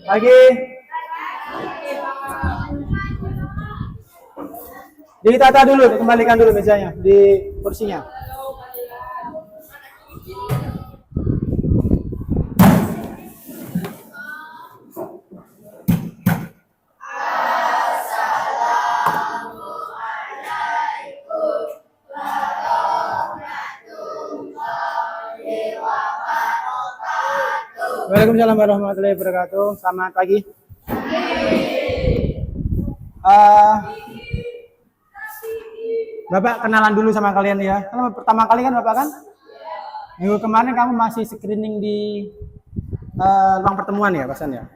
Pagi. Ditata dulu, kembalikan dulu mejanya di kursinya. Waalaikumsalam warahmatullahi wabarakatuh. Selamat pagi. Bapak kenalan dulu sama kalian ya. Karena pertama kali kan Bapak kan? Minggu kemarin kamu masih screening di ruang pertemuan ya, Pasan ya?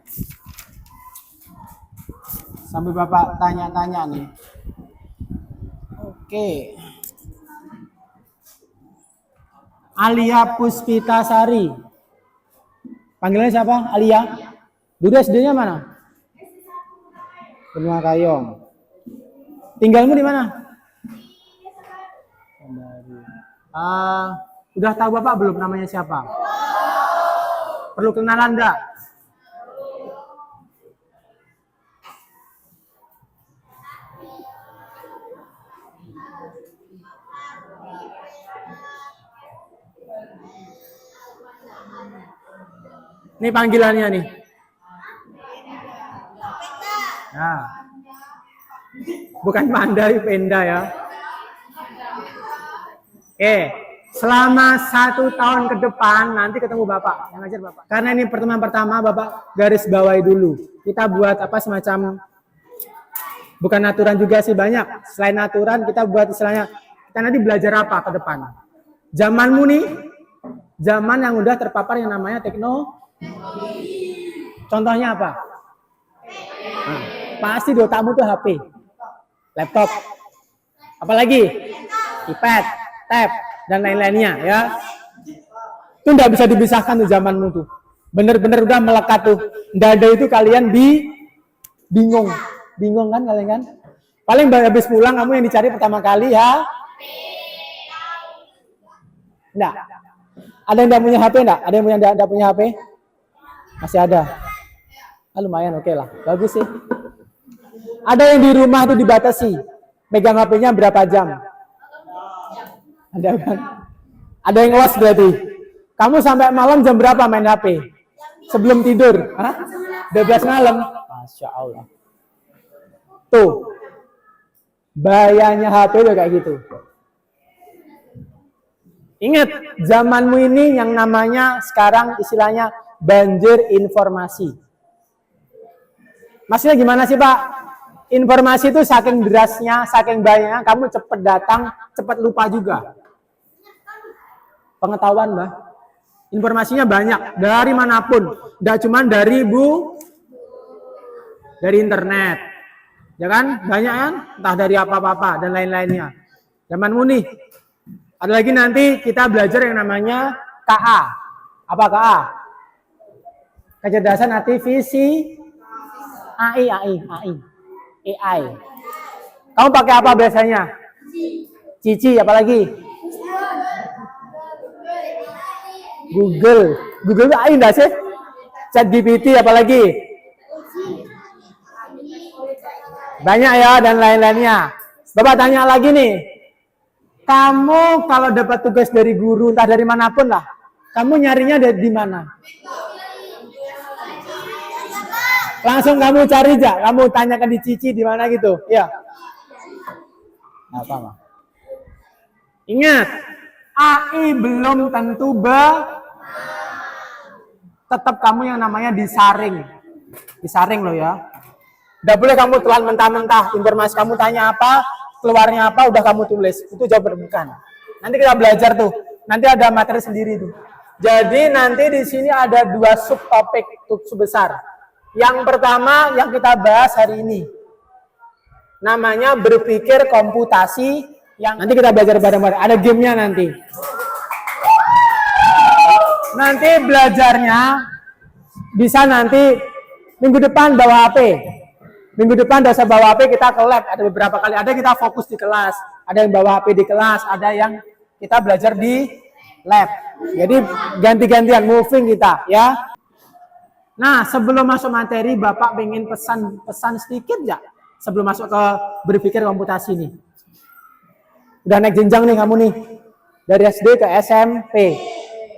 Sambil Bapak tanya-tanya nih. Oke. Alia Puspitasari. Panggilannya siapa? Alia. Dulu SD-nya mana? Benua Kayong. Tinggalmu di mana? Udah tahu Bapak belum namanya siapa? Perlu kenalan enggak? Ini panggilannya nih. Nah. Bukan Panda, Penda ya. Oke. Selama 1 tahun ke depan nanti ketemu Bapak, yang ngajar Bapak. Karena ini pertemuan pertama, Bapak garis bawahi dulu. Kita buat apa semacam, bukan aturan juga sih banyak. Selain aturan kita buat istilahnya, kita nanti belajar apa ke depan. Zamanmu nih, zaman yang udah terpapar yang namanya teknologi. Contohnya apa? Nah, pasti di otakmu tuh HP, laptop, apalagi iPad, tab, dan lain-lainnya ya. Itu nggak bisa dipisahkan tuh zamanmu tuh. Bener-bener udah melekat tuh. Nggak ada itu kalian bingung kan kalian kan? Paling habis pulang kamu yang dicari pertama kali ya. Nggak. Ada yang nggak punya HP nggak? Ada yang nggak punya HP? Masih ada. Lumayan oke lah. Bagus sih. Ada yang di rumah tuh dibatasi. Megang HP-nya berapa jam? Ada kan? Ada yang los berarti. Kamu sampai malam jam berapa main HP? Sebelum tidur? Hah? 12 malam? Masya Allah. Tuh. Bahayanya HP udah kayak gitu. Ingat, zamanmu ini yang namanya sekarang istilahnya banjir informasi. Maksudnya gimana sih Pak? Informasi itu saking derasnya, saking banyaknya, kamu cepat datang, cepat lupa juga. Pengetahuan Mbak. Informasinya banyak, dari manapun. Tidak cuma dari dari internet. Ya kan? Banyak kan? Entah dari apa-apa dan lain-lainnya. Zamanmu nih. Ada lagi nanti kita belajar yang namanya KA. Apa KA? Kecerdasan artifisi AI. Kamu pakai apa biasanya? Cici, apalagi? Google itu AI enggak sih? ChatGPT apalagi? Banyak ya dan lain-lainnya. Bapak tanya lagi nih. Kamu kalau dapat tugas dari guru entah dari manapun lah, kamu nyarinya dari di mana? Langsung kamu cari aja, kamu tanyakan di Cici di mana gitu, ya. Apa mah? Ingat, AI belum tentu tetap kamu yang namanya disaring loh ya. Nggak boleh kamu telan mentah-mentah, informasi kamu tanya apa, keluarnya apa, udah kamu tulis, itu jauh berbukan. Nanti kita belajar tuh, nanti ada materi sendiri tuh. Jadi nanti di sini ada 2 subtopik besar. Yang pertama yang kita bahas hari ini, namanya berpikir komputasi. Yang nanti kita belajar bareng-bareng. Ada gamenya nanti. Nanti belajarnya bisa nanti minggu depan bawa HP. Minggu depan dosa bawa HP kita ke lab. Ada beberapa kali. Ada kita fokus di kelas. Ada yang bawa HP di kelas. Ada yang kita belajar di lab. Jadi ganti-gantian moving kita ya. Nah, sebelum masuk materi, Bapak pengen pesan sedikit ya? Sebelum masuk ke berpikir komputasi nih. Udah naik jenjang nih kamu nih. Dari SD ke SMP.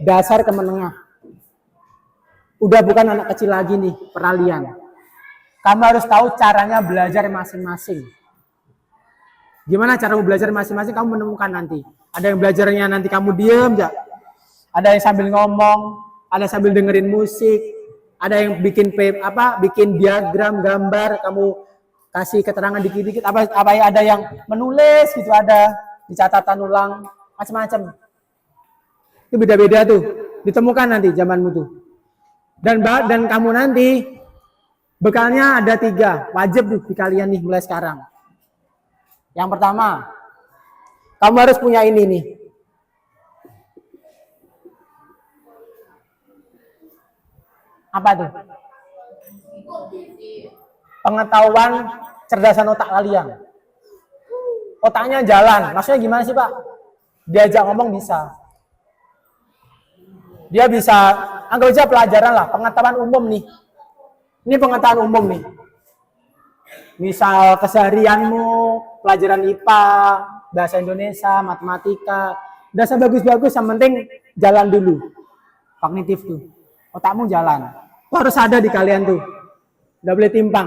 Dasar ke menengah. Udah bukan anak kecil lagi nih, peralihan. Kamu harus tahu caranya belajar masing-masing. Gimana cara belajar masing-masing kamu menemukan nanti. Ada yang belajarnya nanti kamu diem ya. Ada yang sambil ngomong, ada sambil dengerin musik, ada yang bikin bikin diagram, gambar, kamu kasih keterangan dikit-dikit, apa ada yang menulis gitu, ada di catatan ulang, macam-macam. Itu beda-beda tuh, ditemukan nanti zamanmu tuh. Dan kamu nanti bekalnya ada 3, wajib di kalian nih mulai sekarang. Yang pertama, kamu harus punya ini nih. Apa tuh? Pengetahuan cerdasan otak kalian. Otaknya jalan. Maksudnya gimana sih, Pak? Diajak ngomong bisa. Dia bisa, anggap aja pelajaran lah, pengetahuan umum nih. Ini pengetahuan umum nih. Misal keseharianmu, pelajaran IPA, bahasa Indonesia, matematika. Dasar bagus-bagus, yang penting jalan dulu. Kognitif tuh. Otakmu jalan. Itu harus ada di kalian tuh. Nggak boleh timpang.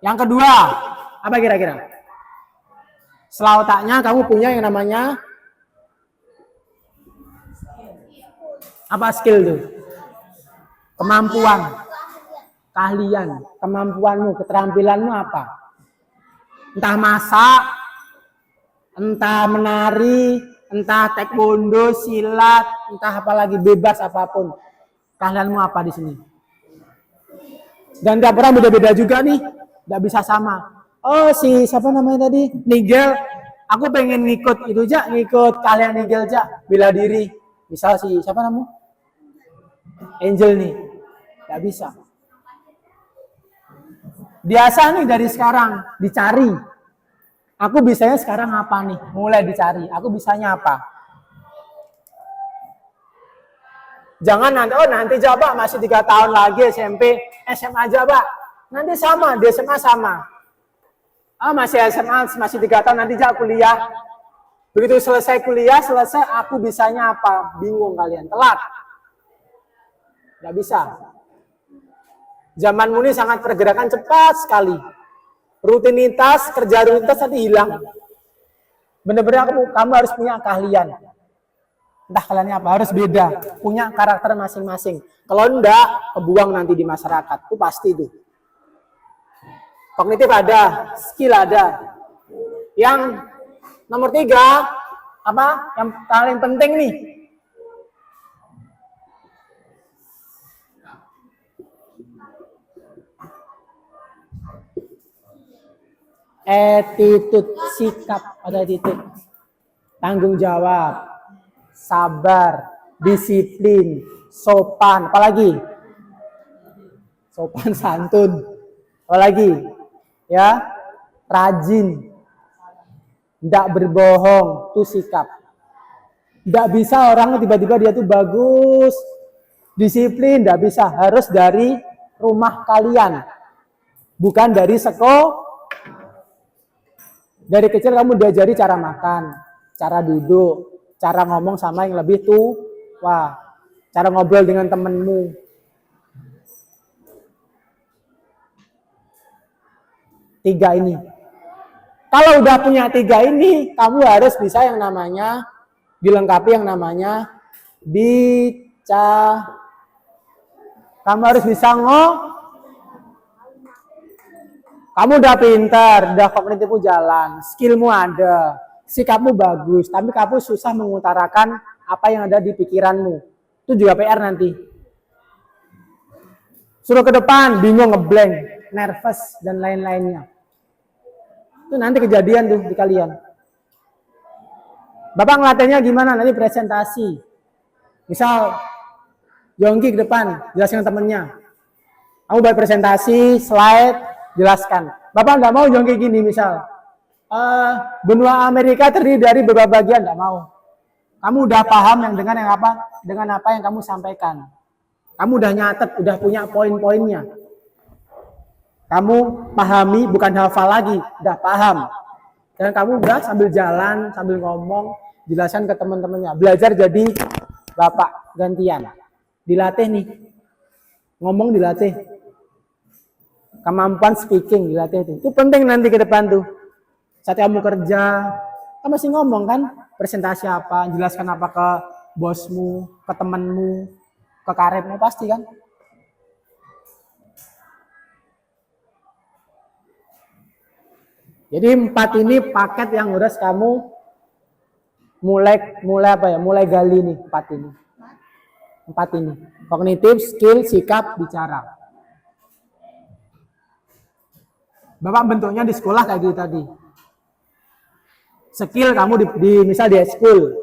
Yang kedua, apa kira-kira? Setelah otaknya, kamu punya yang namanya apa skill tuh? Kemampuan, keahlian, kemampuanmu, keterampilanmu apa? Entah masak, entah menari, entah taekwondo, silat, entah apalagi, bebas apapun. Keahlianmu apa di sini? Dan tiap orang beda-beda juga nih, nggak bisa sama. Oh, siapa namanya tadi? Nigel. Aku pengen ngikut itu aja, ngikut kalian Nigel aja, bela diri. Misal siapa namanya? Angel nih, nggak bisa. Biasa nih dari sekarang dicari. Aku bisanya sekarang apa nih? Mulai dicari. Aku bisanya apa? Jangan nanti aja Pak, masih 3 tahun lagi SMP, SMA aja Pak. Nanti sama, di SMA sama. Masih SMA, masih 3 tahun, nanti aja kuliah. Begitu selesai kuliah, aku bisanya apa? Bingung kalian, telat. Nggak bisa. Zamanmu ini sangat pergerakan cepat sekali. Rutinitas, kerja rutinitas nanti hilang. Benar-benar kamu harus punya keahlian. Entah kaliannya apa, harus beda. Punya karakter masing-masing. Kalau enggak, kebuang nanti di masyarakat. Itu pasti itu. Kognitif ada, skill ada. Yang nomor 3, apa? Yang paling penting nih. Attitude, sikap, ada attitude. Tanggung jawab, sabar, disiplin, sopan, apalagi? Sopan santun, apalagi? Ya, rajin, tidak berbohong, itu sikap. Tidak bisa orang tiba-tiba dia tuh bagus, disiplin, tidak bisa. Harus dari rumah kalian, bukan dari sekolah. Dari kecil kamu diajari cara makan, cara duduk, cara ngomong sama yang lebih tua, cara ngobrol dengan temenmu. Tiga ini. Kalau udah punya 3 ini, kamu harus bisa yang namanya, dilengkapi yang namanya kamu harus bisa kamu udah pintar, udah kognitifmu jalan, skillmu ada, sikapmu bagus, tapi kamu susah mengutarakan apa yang ada di pikiranmu. Itu juga PR nanti. Suruh ke depan, bingung, ngeblank, nervous, dan lain-lainnya. Itu nanti kejadian tuh di kalian. Bapak ngelatihnya gimana? Nanti presentasi. Misal, Yongki ke depan, jelasin ke temennya. Kamu buat presentasi, slide, jelaskan. Bapak nggak mau Yongki gini misal. Benua Amerika terdiri dari beberapa bagian, nggak mau. Kamu udah paham dengan apa yang kamu sampaikan. Kamu udah nyatet, udah punya poin-poinnya. Kamu pahami, bukan hafal lagi, udah paham. Dan kamu udah sambil jalan, sambil ngomong, jelaskan ke teman-temannya. Belajar jadi bapak gantian. Dilatih nih. Ngomong dilatih. Kemampuan speaking dilatih itu. Itu penting nanti ke depan tuh. Saat kamu kerja, kamu masih ngomong kan? Presentasi apa, jelaskan apa ke bosmu, ke temanmu, ke karibmu, pasti kan? Jadi 4 ini paket yang harus kamu mulai gali nih 4 ini. 4 ini. Kognitif, skill, sikap, bicara. Bapak bentuknya di sekolah kayak gitu tadi. Skill kamu misal di school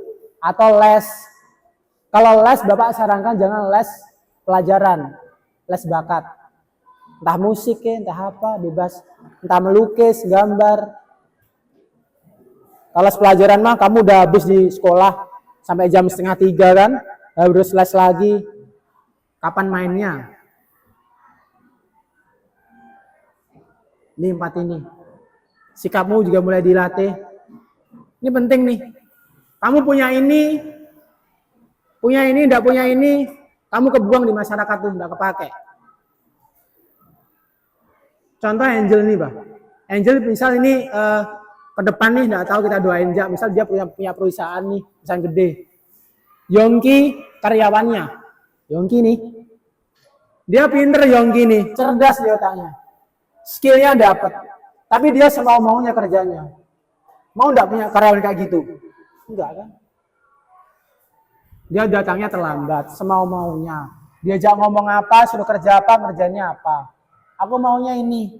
atau les. Kalau les Bapak sarankan jangan les pelajaran, les bakat. Entah musik ya, entah apa, bebas. Entah melukis, gambar. Kalau pelajaran mah kamu udah habis di sekolah sampai jam 2:30 kan, harus les lagi. Kapan mainnya? Ini 4 ini. Sikapmu juga mulai dilatih. Ini penting nih. Kamu punya ini, enggak punya ini, kamu kebuang di masyarakat tuh, enggak kepake. Contoh Angel nih, Bah. Angel misal ini ke depan nih, enggak tahu kita doain aja. Misal dia punya perusahaan nih, perusahaan gede. Yongki karyawannya. Yongki nih. Dia pinter Yongki nih, cerdas dia otaknya. Skillnya dapat. Tapi dia semau-maunya kerjanya. Mau enggak punya karyawan kayak gitu? Enggak kan? Dia datangnya terlambat, semau-maunya. Diajak ngomong apa, suruh kerja apa, ngerjainnya apa. Aku maunya ini.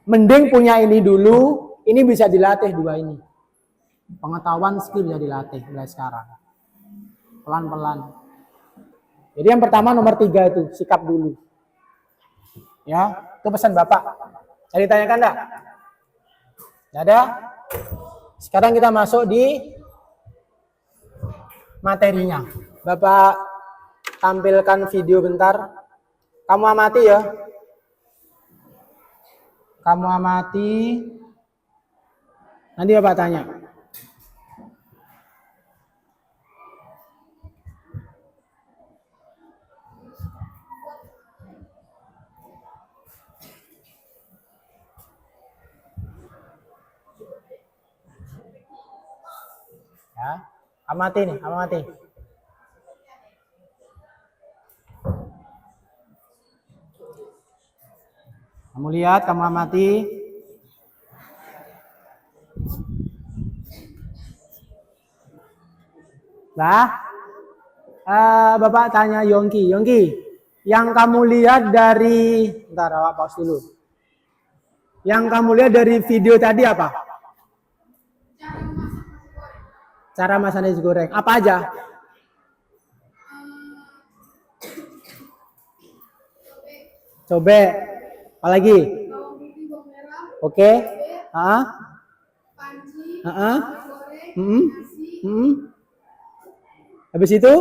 Mending punya ini dulu, ini bisa dilatih 2 ini. Pengetahuan skill bisa dilatih mulai sekarang. Pelan-pelan. Jadi yang pertama nomor 3 itu, sikap dulu. Ya, itu pesan Bapak. Saya ditanyakan enggak? Enggak ada? Sekarang kita masuk di materinya. Bapak tampilkan video bentar. Kamu amati ya. Kamu amati. Nanti Bapak tanya. Ya, amati nih, amati. Kamu lihat, kamu amati. Nah, Bapak tanya Yongki, yang kamu lihat dari, bentar, Bapak pause dulu. Yang kamu lihat dari video tadi apa? Cara masak nasi goreng. Apa aja? Cobek. Apalagi? Oke. Habis itu?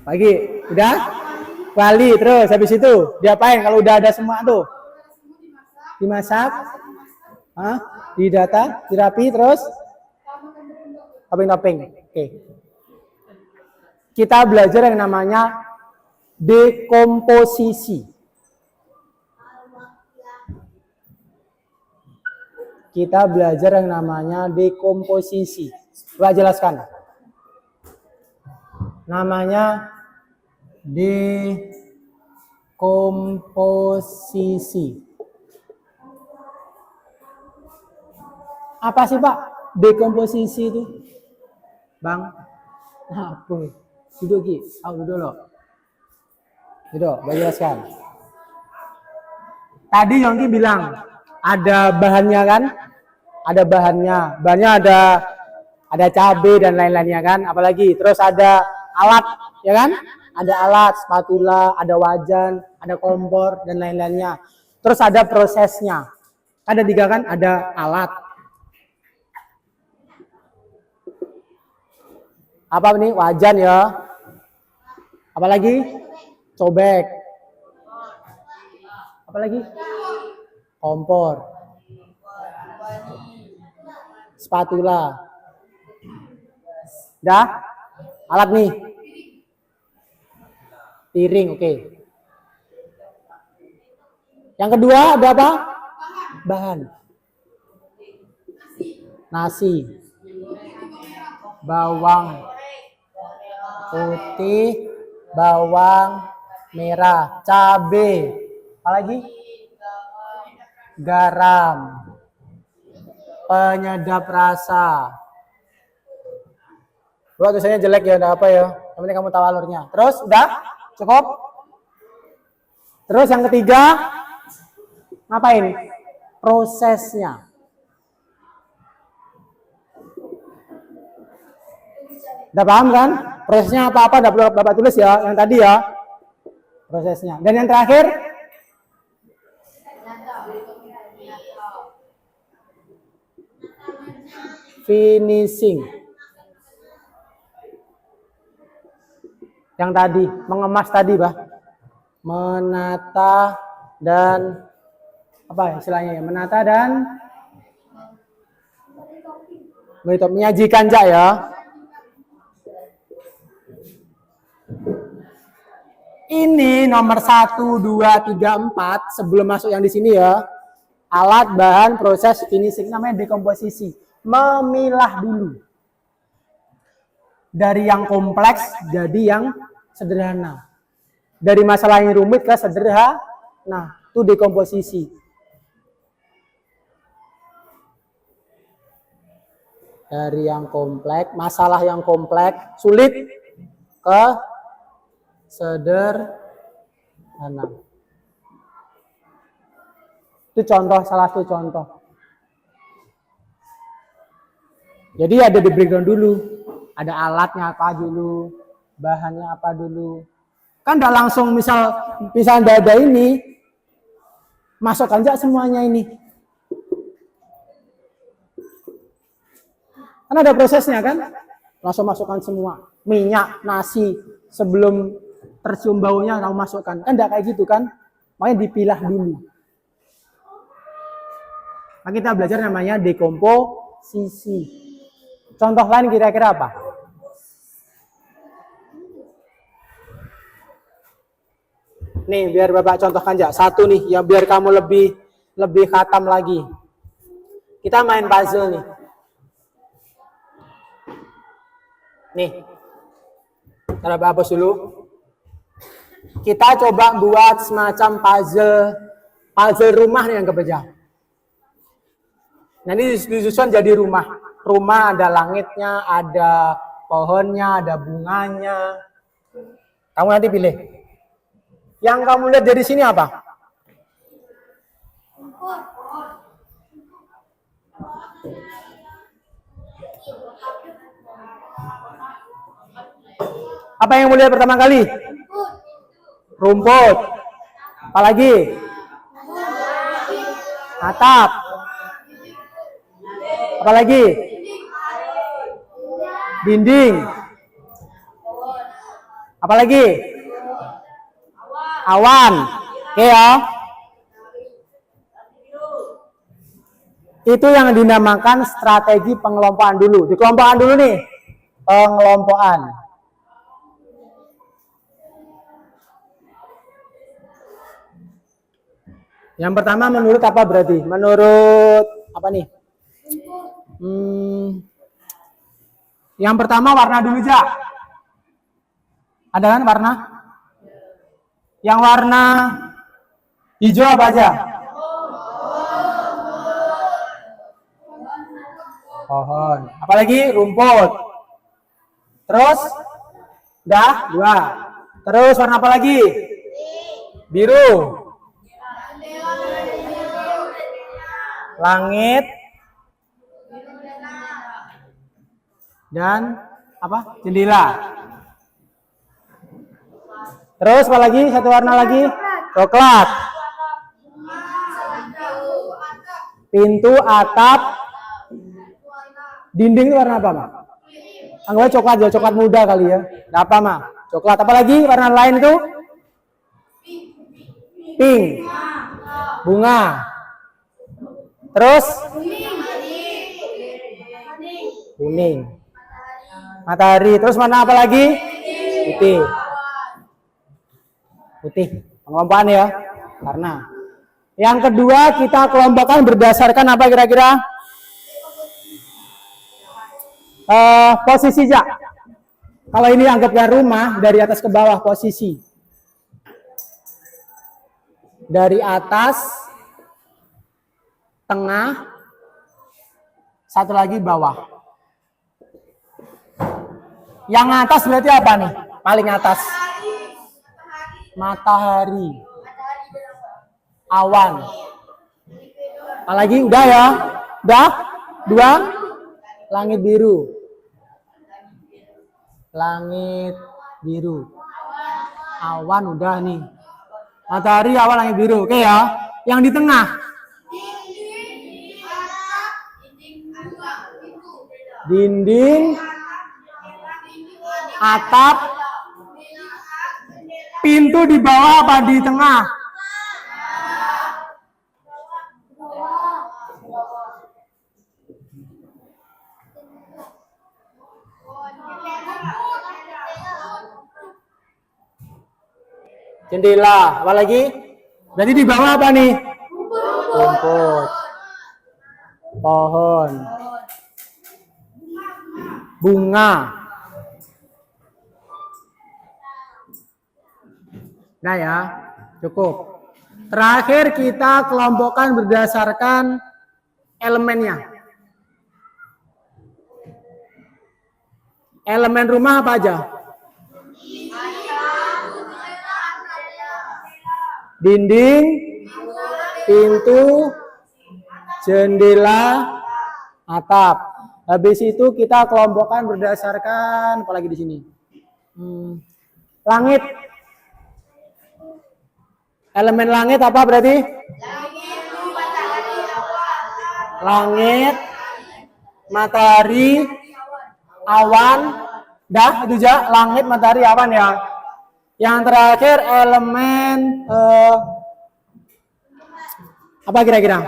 Lagi. Udah? Kuali terus. Habis itu diapain kalau udah ada semua tuh? Dimasak. Didata, dirapi, terus topping. Oke. Kita belajar yang namanya dekomposisi. Kita belajar yang namanya dekomposisi. Coba jelaskan. Namanya dekomposisi. Apa sih Pak dekomposisi itu? Bang, nah, duduk Ki, duduk lo. Duduk, jelaskan. Tadi Yongki bilang ada bahannya kan? Ada bahannya. Bahannya ada cabai dan lain-lainnya kan? Apalagi terus ada alat, ya kan? Ada alat, spatula, ada wajan, ada kompor dan lain-lainnya. Terus ada prosesnya. Ada 3 kan? Ada alat, Apa nih? Wajan ya. Apalagi? Cobek. Apalagi? Kompor. Spatula. Dah? Alat nih. Piring, oke. Yang kedua ada apa? Bahan. Nasi. Bawang putih, bawang merah, cabai. Apalagi? Garam. Penyedap rasa. Gua tulisannya jelek ya, enggak apa ya. Yang penting kamu tahu alurnya. Terus udah? Cukup? Terus yang ketiga ngapain? Prosesnya. Udah paham kan? Prosesnya apa-apa udah perlu Bapak tulis ya, yang tadi ya. Prosesnya. Dan yang terakhir finishing. Yang tadi, mengemas tadi, Bah. Menata dan apa istilahnya ya? Menata dan menyajikan Jak ya. Ini nomor 1, 2, 3, 4 sebelum masuk yang di sini ya. Alat, bahan, proses, finishing namanya dekomposisi. Memilah dulu. Dari yang kompleks jadi yang sederhana. Dari masalah yang rumit ke sederhana. Nah, itu dekomposisi. Dari yang kompleks, masalah yang kompleks, sulit ke sederhana. Itu contoh, salah satu contoh. Jadi ada di breakdown dulu. Ada alatnya apa dulu, bahannya apa dulu. Kan enggak langsung misal ada ini, masukkan aja semuanya ini. Kan ada prosesnya kan? Langsung masukkan semua. Minyak, nasi, sebelum tercium baunya kamu masukkan. Kan enggak kayak gitu kan? Makanya dipilah dulu. Nah, kita belajar namanya dekomposisi. Contoh lain kira-kira apa? Nih, biar Bapak contohkan aja. Satu nih, yang biar kamu lebih khatam lagi. Kita main puzzle nih. Nih. Cara hapus dulu. Kita coba buat semacam puzzle rumah nih yang kebeja. Nah, ini disusun jadi rumah. Rumah ada langitnya, ada pohonnya, ada bunganya. Kamu nanti pilih. Yang kamu lihat dari sini apa? Apa yang kamu lihat pertama kali? Rumput. Apalagi? Atap. Apalagi? Dinding. Apalagi? Awan. Oke ya. Itu yang dinamakan strategi pengelompokan dulu. Dikelompokkan dulu nih. Pengelompokan. Yang pertama menurut apa berarti? Menurut apa nih? Yang pertama warna dulu aja. Ada kan warna? Yang warna hijau apa aja? Pohon. Apalagi rumput. Terus? Udah? 2. Terus warna apa lagi? Biru. Langit. Dan apa? Jendela. Terus apa lagi? Satu warna lagi? Coklat. Pintu, atap, dinding itu warna apa, Pak? Anggapnya coklat ya, coklat muda kali ya. Nah, apa mah? Coklat. Apa lagi warna lain itu? Pink. Bunga. Terus? Kuning. Matahari. Terus mana apa lagi? Putih. Putih. Pengelompokan ya. Karena. Yang kedua kita kelompokkan berdasarkan apa kira-kira? Posisi Jak. Kalau ini anggapnya rumah dari atas ke bawah posisi. Dari atas, tengah, satu lagi bawah. Yang atas berarti apa nih? Paling atas. Matahari. Awan. Apalagi udah ya? Udah? Dua? Langit biru. Langit biru. Awan udah nih. Matahari, awan, langit biru. Oke ya. Yang di tengah. Dinding, atap, pintu di bawah apa di tengah? Jendela, apa lagi? Berarti di bawah apa nih? Rumput. Pohon. Bunga. Nah ya, cukup. Terakhir kita kelompokkan berdasarkan elemennya. Elemen rumah apa aja? Dinding, pintu, jendela, atap. Habis itu kita kelompokkan berdasarkan apa lagi di sini? Langit. Elemen langit apa berarti? Langit, matahari, awan. Dah itu aja, langit, matahari, awan ya. Yang terakhir elemen apa kira-kira?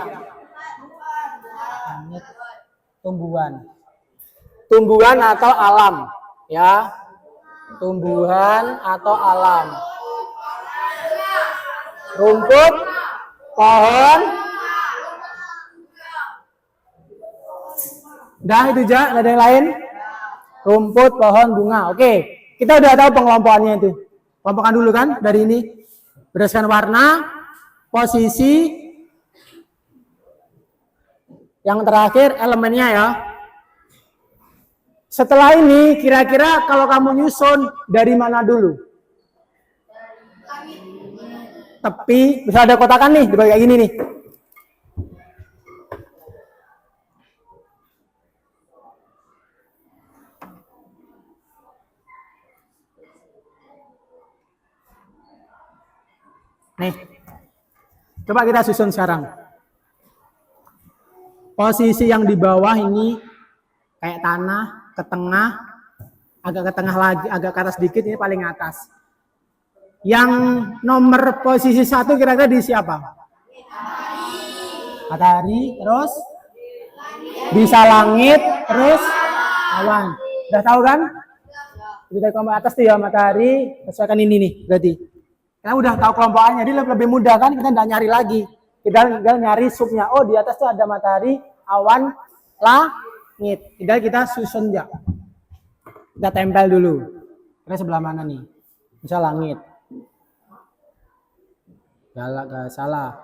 Tumbuhan. Tumbuhan atau alam, ya. Tumbuhan atau alam. Rumput, pohon. Dah itu aja, ada yang lain? Rumput, pohon, bunga. Oke, kita udah tahu pengelompokannya itu. Kelompokkan dulu kan dari ini. Berdasarkan warna, posisi, yang terakhir elemennya ya. Setelah ini kira-kira kalau kamu nyusun dari mana dulu? Tepi, bisa ada kotakan nih, dibagi kayak gini nih. Nih, coba kita susun sekarang. Posisi yang di bawah ini kayak tanah, ke tengah, agak ke tengah lagi, agak ke atas sedikit, ini paling atas. Yang nomor posisi 1 kira-kira di siapa? Matahari, terus bisa langit, terus awan. Udah tahu kan? Udah kelompok atas tuh ya matahari, sesuaikan ini nih berarti. Kita udah tahu kelompokannya, jadi lebih mudah kan? Kita nggak nyari lagi. Kita tinggal nyari subnya. Oh di atas tuh ada matahari, awan, langit. Tinggal kita susun ya. Kita tempel dulu. Kira sebelah mana nih? Misal langit. Salah.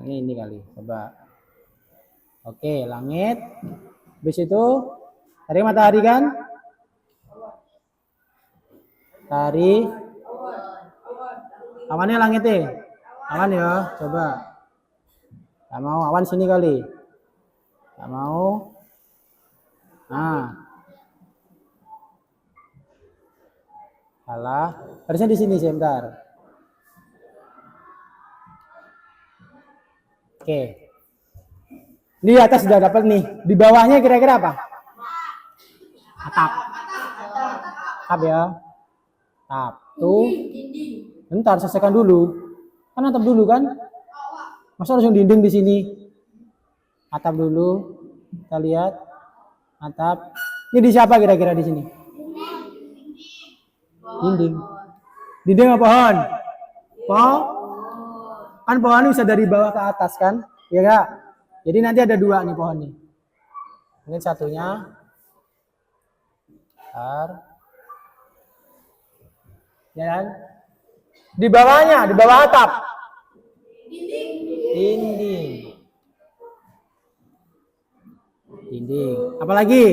Ini kali. Coba. Oke, langit. Habis itu tadi matahari kan? Matahari. Awannya langit deh. Awan ya, coba. Gak mau awan sini kali. Gak mau. Nah. Salah. Harusnya di sini sebentar. Oke. Di atas sudah dapat nih. Di bawahnya kira-kira apa? Atap. Atap ya. Atap. Tuh. Bentar, selesaikan dulu. Kan atap dulu kan? Masa langsung dinding di sini? Atap dulu. Kita lihat. Atap. Ini di siapa kira-kira di sini? Dinding. Dinding apa pohon? Pohon. Kan pohon ini bisa dari bawah ke atas kan? Iya Kak? Jadi nanti ada dua nih pohon nih. Mungkin satunya. Bentar. Ya kan? Di bawahnya, di bawah atap. Dinding. Dinding. Apalagi?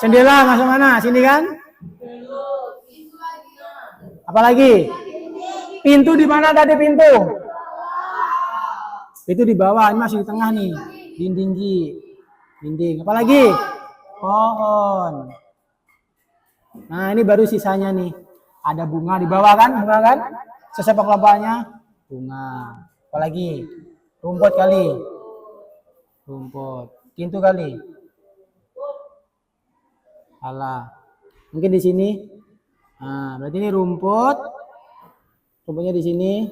Jendela masuk mana? Sini kan? Apalagi? Pintu di mana tadi pintu? Itu di bawah, ini masih di tengah nih. Dinding Gi. Dinding. Apalagi? Pohon. Nah, ini baru sisanya nih. Ada bunga di bawah kan? Bunga kan? Sesepak kelopaknya bunga. Apalagi? Rumput kali. Rumput. Pintu kali. Alah. Mungkin di sini. Nah, berarti ini rumput. Rumputnya di sini.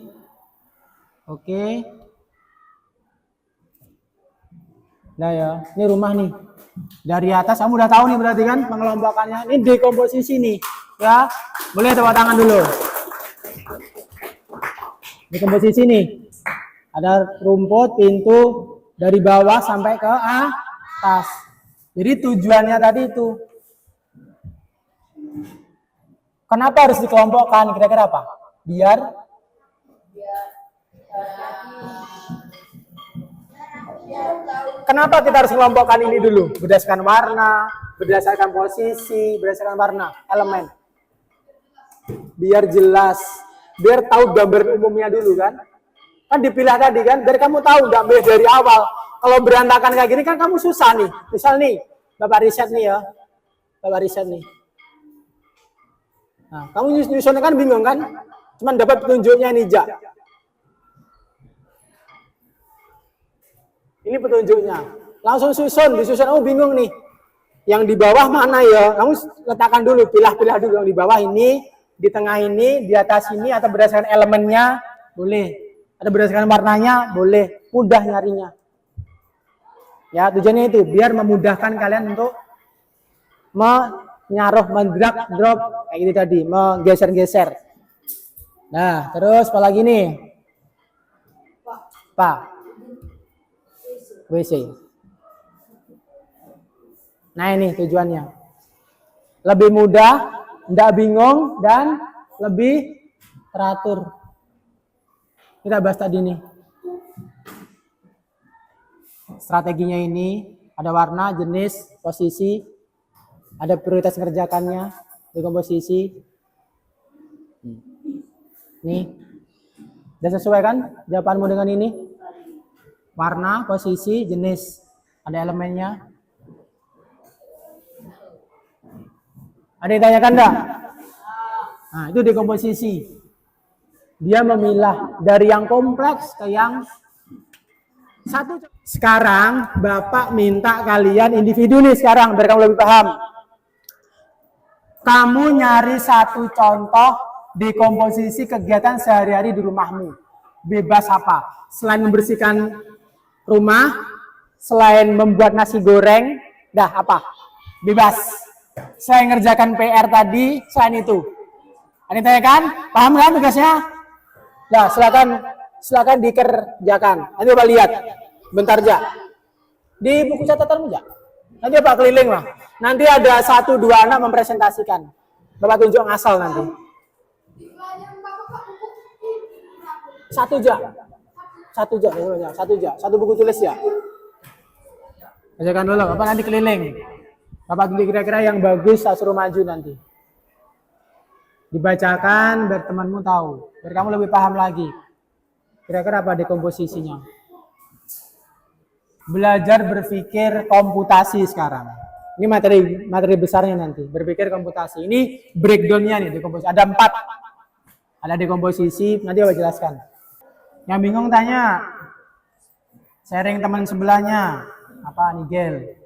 Oke. Nah ya, ini rumah nih. Dari atas kamu udah tahu nih berarti kan pengelompokannya. Ini dekomposisi nih. Ya. Boleh tepuk tangan dulu. Dekomposisi nih. Ada rumput, pintu dari bawah sampai ke atas. Jadi tujuannya tadi itu. Kenapa harus dikelompokkan? Kira-kira apa? Biar kenapa kita harus mengelompokkan ini dulu? Berdasarkan warna, berdasarkan posisi, berdasarkan warna, elemen. Biar jelas, biar tahu gambaran umumnya dulu kan. Kan dipilih tadi kan, biar kamu tahu gambar dari awal. Kalau berantakan kayak gini kan kamu susah nih. Misal nih, Bapak riset nih ya. Bapak riset nih. Nah, kamu nyusunnya kan bingung kan? Cuman dapat petunjuknya ini, Jak. Ini petunjuknya. Langsung susun, disusun. Oh bingung nih. Yang di bawah mana ya? Kamu letakkan dulu, pilah-pilah dulu. Yang di bawah ini, di tengah ini, di atas ini, atau berdasarkan elemennya, boleh. Atau berdasarkan warnanya, boleh. Mudah nyarinya. Ya, tujuannya itu. Biar memudahkan kalian untuk menyaruh, drop, kayak gitu tadi. Menggeser-geser. Nah, terus apa lagi nih? Pak. WC. Nah ini tujuannya. Lebih mudah, tidak bingung, dan lebih teratur. Kita bahas tadi nih. Strateginya ini, ada warna, jenis, posisi, ada prioritas ngerjakannya, dekomposisi. Nih, udah sesuai kan jawabanmu dengan ini? Warna, posisi, jenis, ada elemennya. Ada yang tanyakan enggak? Nah, itu dekomposisi. Dia memilah dari yang kompleks ke yang satu. Sekarang Bapak minta kalian individu nih sekarang, biar kamu lebih paham. Kamu nyari satu contoh dekomposisi kegiatan sehari-hari di rumahmu. Bebas apa? Selain membersihkan rumah, selain membuat nasi goreng, dah apa? Bebas. Selain ngerjakan PR tadi, selain itu. Ada yang tanya kan? Paham kan tugasnya? Nah, silakan dikerjakan. Nanti Bapak lihat. Bentar aja. Di buku catatanmu aja. Nanti Bapak keliling lah. Nanti ada 1, 2 anak mempresentasikan. Bapak tunjuk ngasal nanti. Satu aja. Satu buku tulis ya. Kerjakan dulu. Bapak nanti keliling. Bapak tulis kira-kira yang bagus, saya suruh maju nanti. Dibacakan biar temanmu tahu. Biar kamu lebih paham lagi. Kira-kira apa dekomposisinya. Belajar berpikir komputasi sekarang. Ini materi besarnya nanti. Berpikir komputasi. Ini breakdown-nya nih dekomposisi. Ada 4. Ada dekomposisi, nanti Bapak jelaskan. Yang bingung tanya. Sharing teman sebelahnya. Apa Nigel?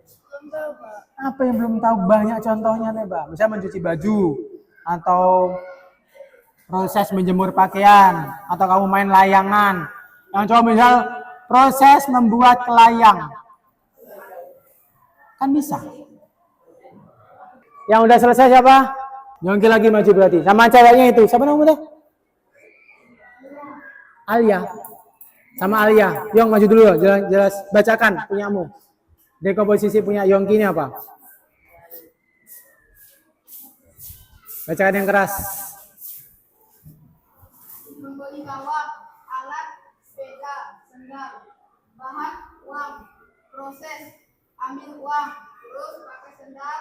Apa yang belum tahu? Banyak contohnya nih, Mbak. Misalnya mencuci baju atau proses menjemur pakaian atau kamu main layangan. Yang coba misal proses membuat kelayang. Kan bisa. Yang udah selesai siapa? Yongki lagi maju berarti. Sama ceweknya itu. Siapa namanya? Alia. Sama Alia. Yong maju dulu. Jelas bacakan punyamu. Dekomposisi punya Yongki ini apa? Bacakan yang keras. Membeli kawat, alat, sepeda, sendal, bahan, uang, proses, ambil uang, terus pakai sendal,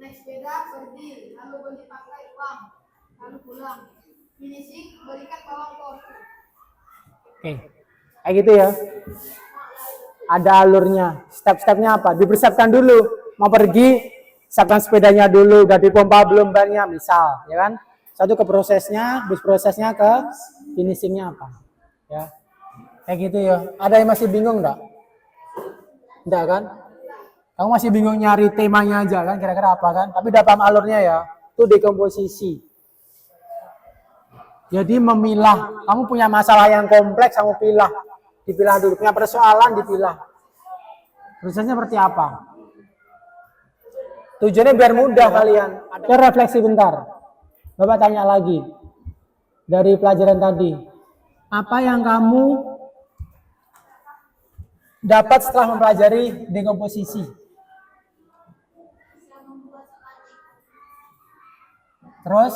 naik sepeda, pergi, lalu beli pakai uang, lalu pulang. Finishing, berikan bawang porsi. Oke, kayak gitu ya. Ada alurnya. Step-stepnya apa? Dipersiapkan dulu. Mau pergi, siapkan sepedanya dulu. Udah dipompa belum bannya, misal, ya kan? Satu ke prosesnya, bus prosesnya ke finishingnya apa? Ya, kayak gitu ya. Ada yang masih bingung enggak? Enggak kan? Kamu masih bingung nyari temanya aja kan? Kira-kira apa kan? Tapi udah paham alurnya ya. Itu dekomposisi. Jadi memilah. Kamu punya masalah yang kompleks, kamu pilah. Dipilah dulu. Punya persoalan, dipilah. Prosesnya seperti apa? Tujuannya biar mudah kalian. Kita refleksi bentar. Bapak tanya lagi. Dari pelajaran tadi. Apa yang kamu dapat setelah mempelajari dekomposisi? Terus?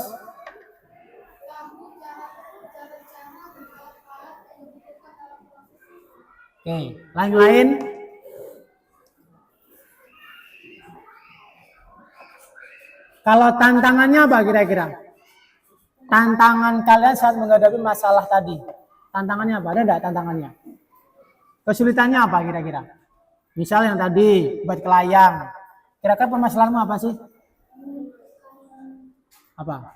Oke, lain-lain. Kalau tantangannya apa kira-kira? Tantangan kalian saat menghadapi masalah tadi. Tantangannya apa? Ada enggak tantangannya? Kesulitannya apa kira-kira? Misal yang tadi buat kelayang. Kira-kira permasalahanmu apa sih? Apa?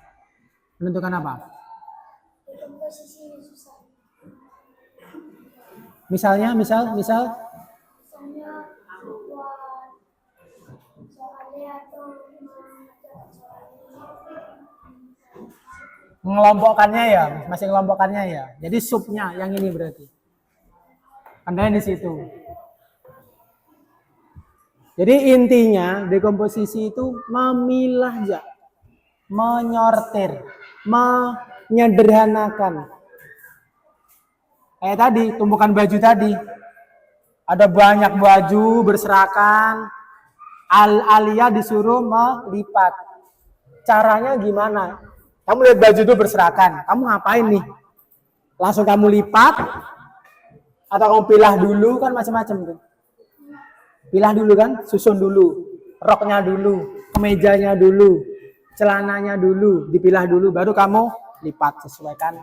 Menentukan apa? Misalnya, misal. Mengelompokkannya ya, masih mengelompokkannya ya. Jadi subnya yang ini berarti. Kendalanya di situ. Jadi intinya dekomposisi itu memilah ya, menyortir, menyederhanakan. Kayak tadi, tumpukan baju tadi. Ada banyak baju berserakan. Alia disuruh melipat. Caranya gimana? Kamu lihat baju itu berserakan. Kamu ngapain nih? Langsung kamu lipat? Atau kamu pilah dulu? Kan macam-macam tuh. Pilah dulu kan? Susun dulu. Roknya dulu. Kemejanya dulu. Celananya dulu. Dipilah dulu. Baru kamu lipat. Sesuaikan.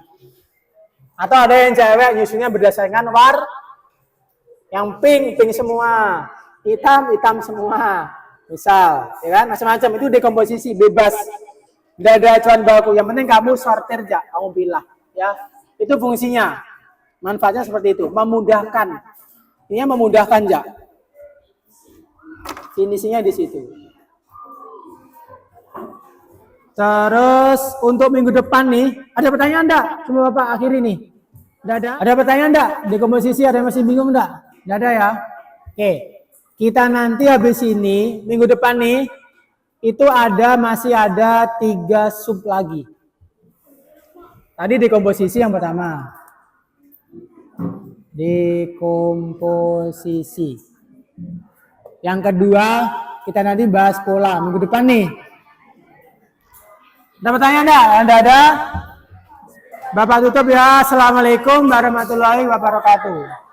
Atau ada yang cewek nyusunnya berdasarkan yang pink semua, hitam semua, misal, ya kan, macam-macam. Itu dekomposisi bebas, tidak ada acuan baku. Yang penting kamu sortir aja, kamu pilah, ya. Itu fungsinya, manfaatnya seperti itu, memudahkan. Ini memudahkan aja. Finishingnya di situ. Terus untuk minggu depan nih, ada pertanyaan enggak? Semua Bapak akhiri nih. Enggak ada? Ada pertanyaan enggak? Dekomposisi ada yang masih bingung enggak? Enggak ada ya? Oke. Kita nanti habis ini, minggu depan nih, itu masih ada 3 sub lagi. Tadi dekomposisi yang pertama. Dekomposisi. Yang kedua, kita nanti bahas pola minggu depan nih. Ada pertanyaan enggak? Anda ada? Bapak tutup ya. Assalamualaikum warahmatullahi wabarakatuh.